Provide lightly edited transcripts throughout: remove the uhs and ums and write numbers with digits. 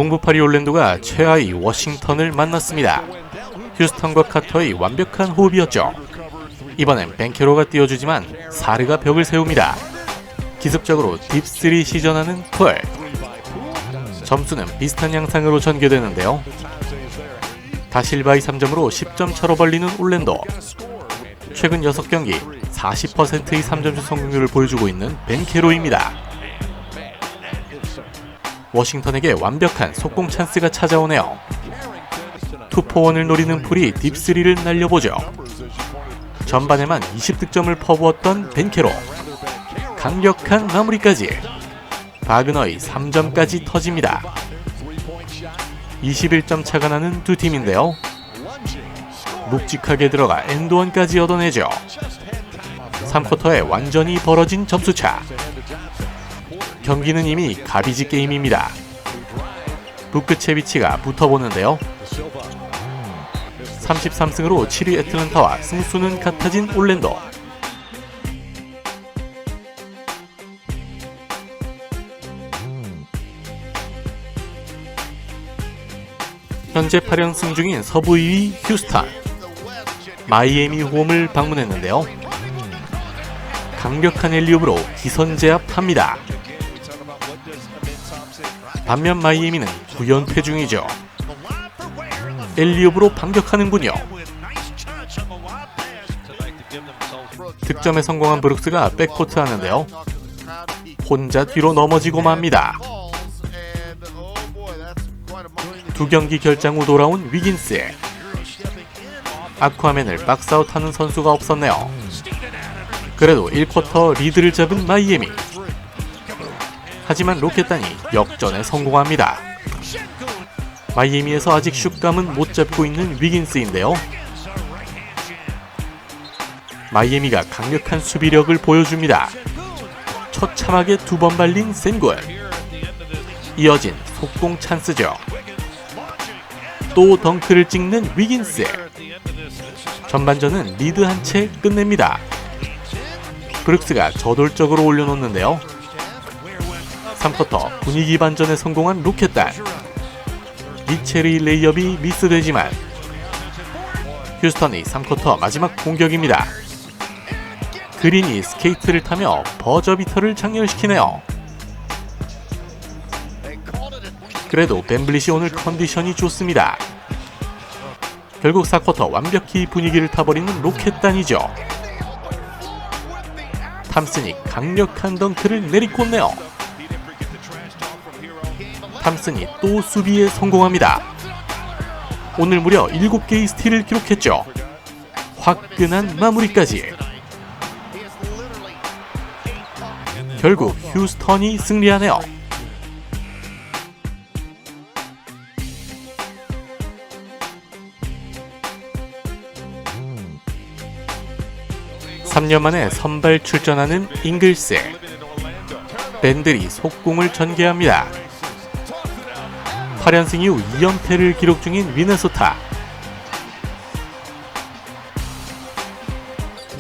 동부 파리 올랜도가 최하위 워싱턴을 만났습니다. 휴스턴과 카터의 완벽한 호흡이었죠. 이번엔 벤케로가 띄워주지만 사르가 벽을 세웁니다. 기습적으로 딥3 시전하는 콜. 점수는 비슷한 양상으로 전개되는데요. 다실바의 3점으로 10점 차로 벌리는 올랜도. 최근 6경기 40%의 3점슛 성공률을 보여주고 있는 벤케로입니다. 워싱턴에게 완벽한 속공 찬스가 찾아오네요. 투포원을 노리는 풀이 딥3를 날려보죠. 전반에만 20득점을 퍼부었던 벤케로. 강력한 마무리까지. 바그너의 3점까지 터집니다. 21점 차가 나는 두 팀인데요. 묵직하게 들어가 엔드원까지 얻어내죠. 3쿼터에 완전히 벌어진 점수차. 경기는 이미 가비지 게임입니다. 부크체비치가 붙어보는데요. 33승으로 7위 애틀랜타와 승수는 같아진 올랜도. 현재 8연승 중인 서부 2위 휴스턴. 마이애미 홈을 방문했는데요. 강력한 엘리옵으로 기선제압합니다. 반면 마이애미는 9연패 중이죠. 엘리옵으로 반격하는군요. 득점에 성공한 브룩스가 백코트 하는데요. 혼자 뒤로 넘어지고 맙니다. 두 경기 결장 후 돌아온 위긴스. 아쿠아맨을 박스아웃하는 선수가 없었네요. 그래도 1쿼터 리드를 잡은 마이애미. 하지만 로켓단이 역전에 성공합니다. 마이애미에서 아직 슛감은 못 잡고 있는 위긴스인데요. 마이애미가 강력한 수비력을 보여줍니다. 처참하게 2번 발린 센군. 이어진 속공 찬스죠. 또 덩크를 찍는 위긴스. 전반전은 리드 한 채 끝냅니다. 브룩스가 저돌적으로 올려놓는데요. 3쿼터 분위기 반전에 성공한 로켓단. 미첼의 레이업이 미스되지만 휴스턴의 3쿼터 마지막 공격입니다. 그린이 스케이트를 타며 버저비터를 장렬시키네요. 그래도 벤블릿이 오늘 컨디션이 좋습니다. 결국 4쿼터 완벽히 분위기를 타버리는 로켓단이죠. 탐슨이 강력한 덩크를 내리꽂네요. 탐슨이 또 수비에 성공합니다. 오늘 무려 7개의 스틸을 기록했죠. 화끈한 마무리까지. 결국 휴스턴이 승리하네요. (3년) 만에 선발 출전하는 잉글스. 밴들이 속공을 전개합니다. 8연승 이후 2연패를 기록 중인 미네소타.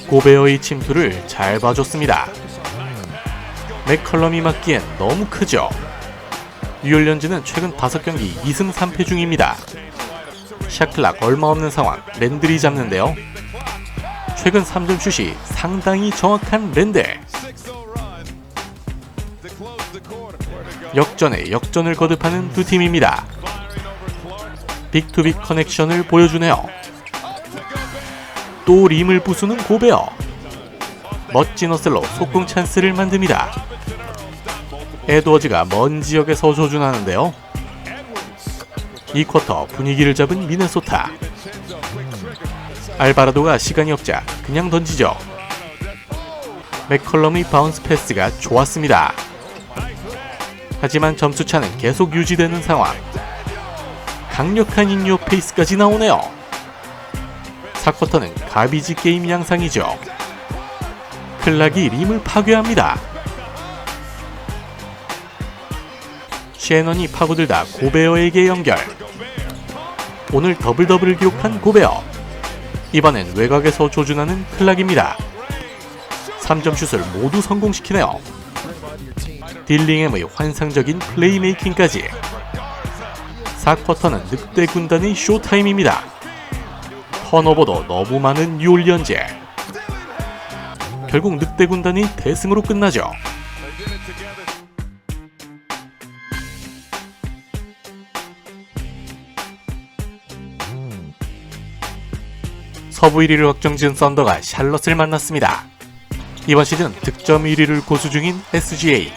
고베어의 침투를 잘 봐줬습니다. 맥컬럼이 맞기엔 너무 크죠. 뉴올리언즈는 최근 5경기 2승 3패 중입니다. 샤클락 얼마 없는 상황. 랜들이 잡는데요. 최근 3점 슛이 상당히 정확한 랜들. 역전에 역전을 거듭하는 두 팀입니다. 빅투빅 커넥션을 보여주네요. 또 림을 부수는 고베어. 멋진 어슬로 속공 찬스를 만듭니다. 에드워즈가 먼 지역에서 조준하는데요. 2쿼터 분위기를 잡은 미네소타. 알바라도가 시간이 없자 그냥 던지죠. 맥컬럼의 바운스 패스가 좋았습니다. 하지만 점수차는 계속 유지되는 상황. 강력한 인요 페이스까지 나오네요. 4쿼터는 가비지 게임 양상이죠. 클락이 림을 파괴합니다. 셰넌이 파고들다 고베어에게 연결. 오늘 더블더블을 기록한 고베어. 이번엔 외곽에서 조준하는 클락입니다. 3점 슛을 모두 성공시키네요. 딜링햄의 환상적인 플레이메이킹까지. 4쿼터는 늑대 군단의 쇼타임입니다. 턴오버도 너무 많은 뉴올리언즈. 결국 늑대 군단이 대승으로 끝나죠. 서부 1위를 확정지은 썬더가 샬럿을 만났습니다. 이번 시즌 득점 1위를 고수 중인 SGA.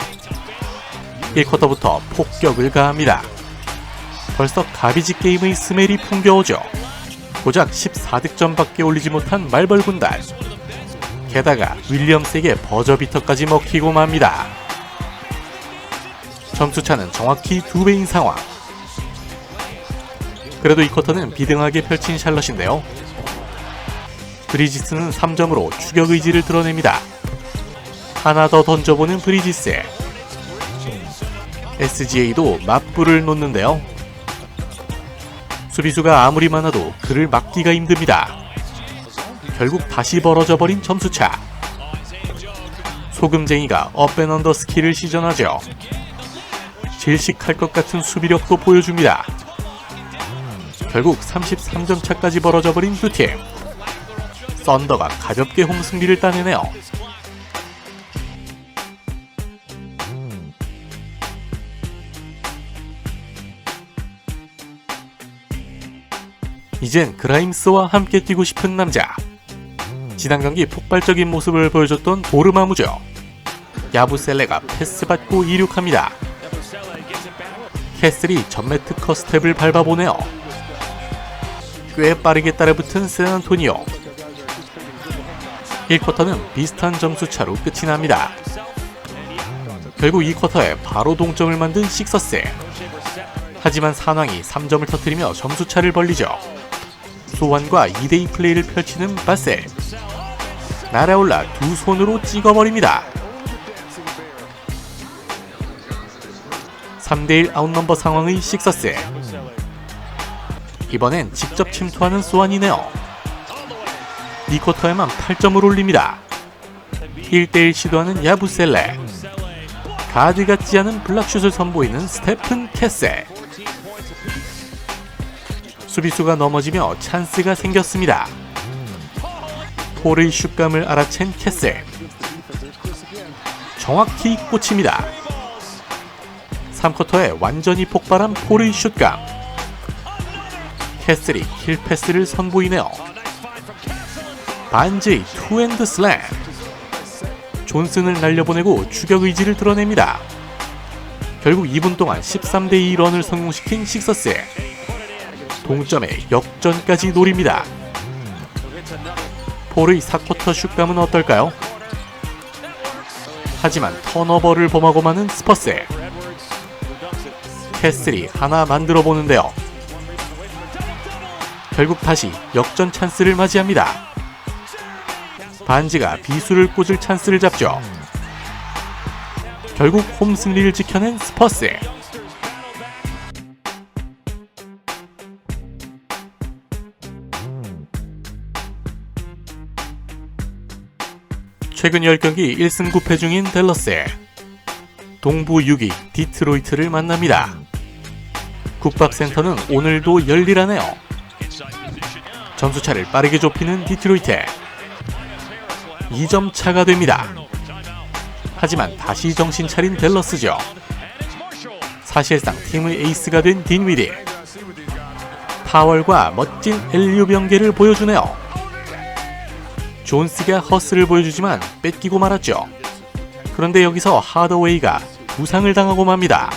1쿼터부터 폭격을 가합니다. 벌써 가비지 게임의 스멜이 풍겨오죠. 고작 14득점밖에 올리지 못한 말벌 군단. 게다가 윌리엄스에게 버저비터까지 먹히고 맙니다. 점수차는 정확히 2배인 상황. 그래도 이 쿼터는 비등하게 펼친 샬럿인데요. 브리지스는 3점으로 추격 의지를 드러냅니다. 하나 더 던져보는 브리지스. SGA도 맞불을 놓는데요. 수비수가 아무리 많아도 그를 막기가 힘듭니다. 결국 다시 벌어져 버린 점수차. 소금쟁이가 업앤언더 스킬을 시전하죠. 질식할 것 같은 수비력도 보여줍니다. 결국 33점 차까지 벌어져 버린 두 팀. 썬더가 가볍게 홈승리를 따내네요. 이젠 그라임스와 함께 뛰고 싶은 남자. 지난 경기 폭발적인 모습을 보여줬던 도르마무죠. 야부셀레가 패스받고 이륙합니다. 캐슬이 전매 특허 스텝을 밟아보네요. 꽤 빠르게 따라붙은 샌안토니오. 1쿼터는 비슷한 점수차로 끝이 납니다. 결국 2쿼터에 바로 동점을 만든 식서스. 하지만 산왕이 3점을 터뜨리며 점수차를 벌리죠. 소환과 2대2 플레이를 펼치는 바셀. 날아올라 두 손으로 찍어버립니다. 3대1 아웃넘버 상황의 식서스. 이번엔 직접 침투하는 소환이네요. 2쿼터에만 8점을 올립니다. 1대1 시도하는 야부셀레. 가드 같지 않은 블락슛을 선보이는 스테픈 캐슬. 수비수가 넘어지며 찬스가 생겼습니다. 폴의 슛감을 알아챈 캐슬. 정확히 꽂힙니다. 3쿼터에 완전히 폭발한 폴의 슛감. 캐슬이 킬패스를 선보이네요. 반지의 투핸드 슬램. 존슨을 날려보내고 추격 의지를 드러냅니다. 결국 2분 동안 13대2 런을 성공시킨 식서스. 동점에 역전까지 노립니다. 폴의 4쿼터 슛감은 어떨까요? 하지만 턴오버를 범하고 마는 스퍼스. 캐슬이 하나 만들어 보는데요. 결국 다시 역전 찬스를 맞이합니다. 반지가 비수를 꽂을 찬스를 잡죠. 결국 홈승리를 지켜낸 스퍼스. 최근 10경기 1승 9패 중인 댈러스. 동부 6위 디트로이트를 만납니다. 국밥센터는 오늘도 열일하네요. 점수차를 빠르게 좁히는 디트로이트. 2점 차가 됩니다. 하지만 다시 정신 차린 댈러스죠. 사실상 팀의 에이스가 된 딘위디. 파월과 멋진 엘리웁 연계를 보여주네요. 존스가 허스를 보여주지만 뺏기고 말았죠. 그런데 여기서 하더웨이가 부상을 당하고 맙니다.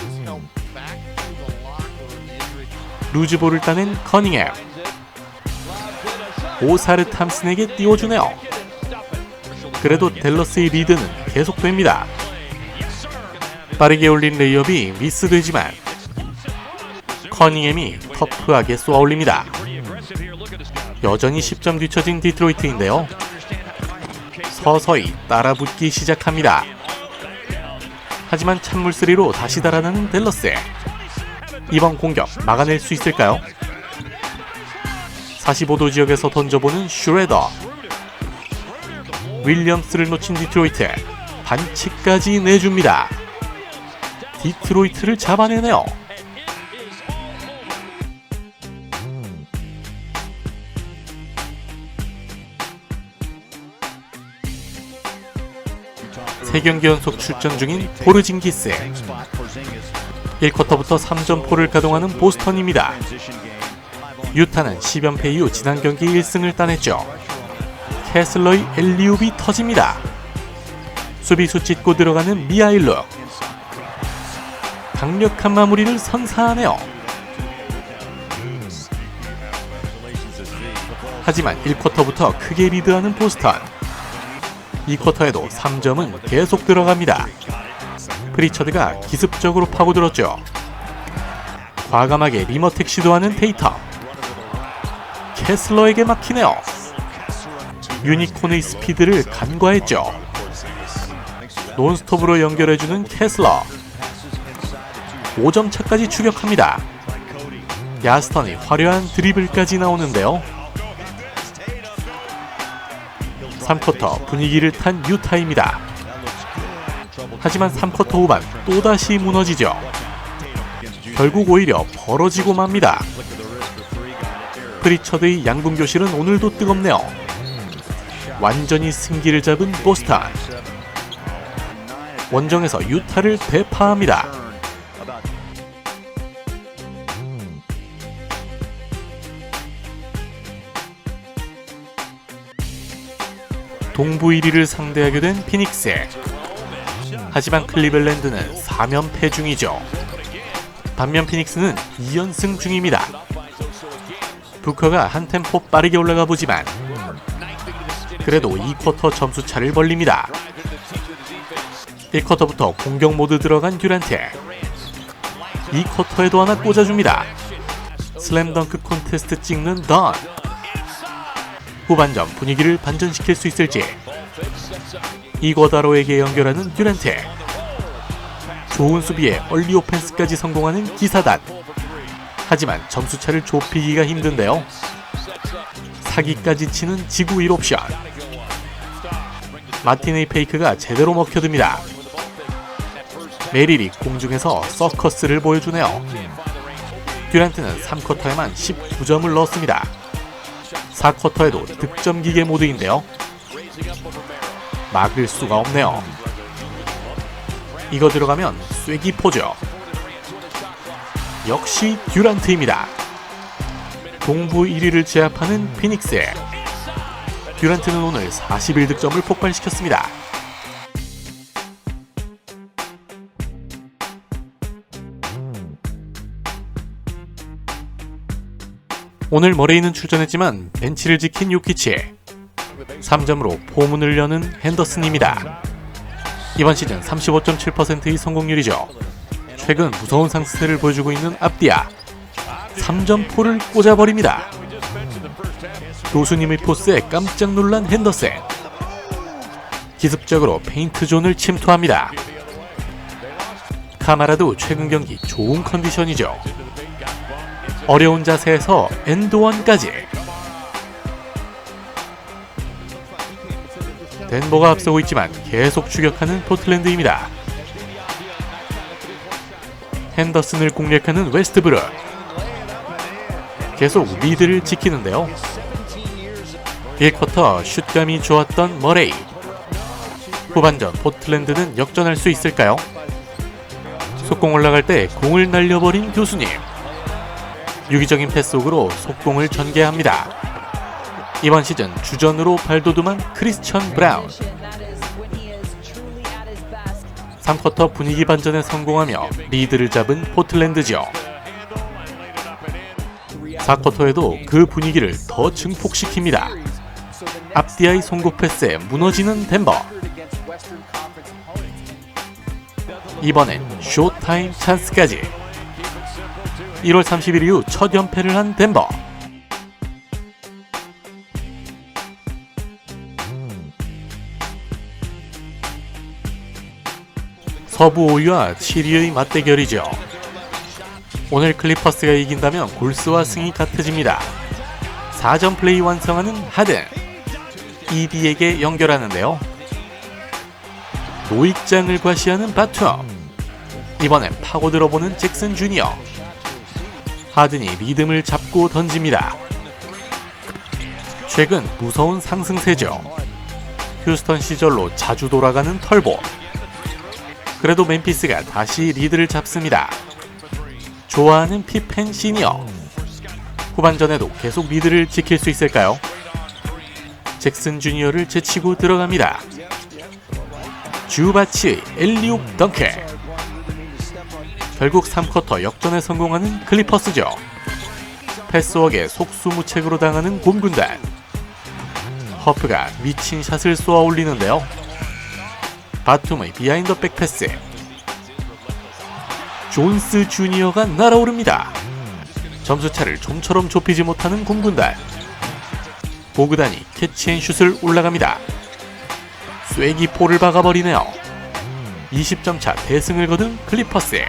루즈볼을 따낸 커닝햄. 오사르 탐슨에게 띄워주네요. 그래도 댈러스의 리드는 계속됩니다. 빠르게 올린 레이업이 미스되지만 커닝햄이 터프하게 쏘아올립니다. 여전히 10점 뒤처진 디트로이트인데요. 서서히 따라붙기 시작합니다. 하지만 찬물쓰리로 다시 달아나는 댈러스. 이번 공격 막아낼 수 있을까요? 45도 지역에서 던져보는 슈레더. 윌리엄스를 놓친 디트로이트. 반칙까지 내줍니다. 디트로이트를 잡아내네요. 3경기 연속 출전 중인 포르징기스. 1쿼터부터 3점포를 가동하는 보스턴입니다. 유타는 10연패 이후 지난 경기 1승을 따냈죠. 캐슬러의 엘리웁이 터집니다. 수비수 찢고 들어가는 미하일룩. 강력한 마무리를 선사하네요. 하지만 1쿼터부터 크게 리드하는 보스턴. 2쿼터에도 3점은 계속 들어갑니다. 프리처드가 기습적으로 파고들었죠. 과감하게 리머텍 시도하는 테이텀. 캐슬러에게 막히네요. 유니콘의 스피드를 간과했죠. 논스톱으로 연결해주는 캐슬러. 5점 차까지 추격합니다. 야스턴이 화려한 드리블까지 나오는데요. 3쿼터 분위기를 탄 유타입니다. 하지만 3쿼터 후반 또다시 무너지죠. 결국 오히려 벌어지고 맙니다. 프리처드의 양궁 교실은 오늘도 뜨겁네요. 완전히 승기를 잡은 보스턴. 원정에서 유타를 대파합니다. 동부 1위를 상대하게 된 피닉스. 하지만 클리블랜드는 4연패 중이죠. 반면 피닉스는 2연승 중입니다. 부커가 한 템포 빠르게 올라가 보지만 그래도 2쿼터 점수차를 벌립니다. 1쿼터부터 공격 모드 들어간 듀란트. 2쿼터에도 하나 꽂아줍니다. 슬램덩크 콘테스트 찍는 던. 후반전 분위기를 반전시킬 수 있을지. 이거다로에게 연결하는 듀란트. 좋은 수비에 얼리 오펜스까지 성공하는 기사단. 하지만 점수차를 좁히기가 힘든데요. 사기까지 치는 지구 1옵션. 마티네이 페이크가 제대로 먹혀듭니다. 메릴이 공중에서 서커스를 보여주네요. 듀란트는 3쿼터에만 19점을 넣었습니다. 4쿼터에도 득점 기계 모드인데요. 막을 수가 없네요. 이거 들어가면 쐐기 포죠. 역시 듀란트입니다. 동부 1위를 제압하는 피닉스. 듀란트는 오늘 41득점을 폭발시켰습니다. 오늘 머레이는 출전했지만 벤치를 지킨 요키치. 3점으로 포문을 여는 핸더슨입니다. 이번 시즌 35.7%의 성공률이죠. 최근 무서운 상승세를 보여주고 있는 압디아. 3점포를 꽂아버립니다. 교수님의 포스에 깜짝 놀란 핸더슨. 기습적으로 페인트 존을 침투합니다. 카마라도 최근 경기 좋은 컨디션이죠. 어려운 자세에서 엔드원까지. 덴버가 앞서고 있지만 계속 추격하는 포틀랜드입니다. 핸더슨을 공략하는 웨스트브룩. 계속 리드를 지키는데요. 1쿼터 슛감이 좋았던 머레이. 후반전 포틀랜드는 역전할 수 있을까요? 속공 올라갈 때 공을 날려버린 교수님. 유기적인 패스옥으로 속공을 전개합니다. 이번 시즌 주전으로 발돋움한 크리스천 브라운. 3쿼터 분위기 반전에 성공하며 리드를 잡은 포틀랜드죠. 4쿼터에도 그 분위기를 더 증폭시킵니다. 압디아의 송구 패스에 무너지는 덴버. 이번엔 쇼타임 찬스까지. 1월 30일 이후 첫 연패를 한 덴버. 서부 5위와 7위의 맞대결이죠. 오늘 클리퍼스가 이긴다면 골스와 승이 같아집니다. 4점 플레이 완성하는 하든. ED에게 연결하는데요. 노익장을 과시하는 바툼. 이번엔 파고들어보는 잭슨 주니어. 하든이 리듬을 잡고 던집니다. 최근 무서운 상승세죠. 휴스턴 시절로 자주 돌아가는 털보. 그래도 멤피스가 다시 리드를 잡습니다. 좋아하는 피펜 시니어. 후반전에도 계속 리드를 지킬 수 있을까요? 잭슨 주니어를 제치고 들어갑니다. 주바치의 엘리옵 덩크. 결국 3쿼터 역전에 성공하는 클리퍼스죠. 패스웍에 속수무책으로 당하는 곰군단. 허프가 미친 샷을 쏘아 올리는데요. 바툼의 비하인더 백패스. 존스 주니어가 날아오릅니다. 점수차를 좀처럼 좁히지 못하는 곰군단. 보그단이 캐치앤슛을 올라갑니다. 쐐기포를 박아버리네요. 20점 차 대승을 거둔 클리퍼스.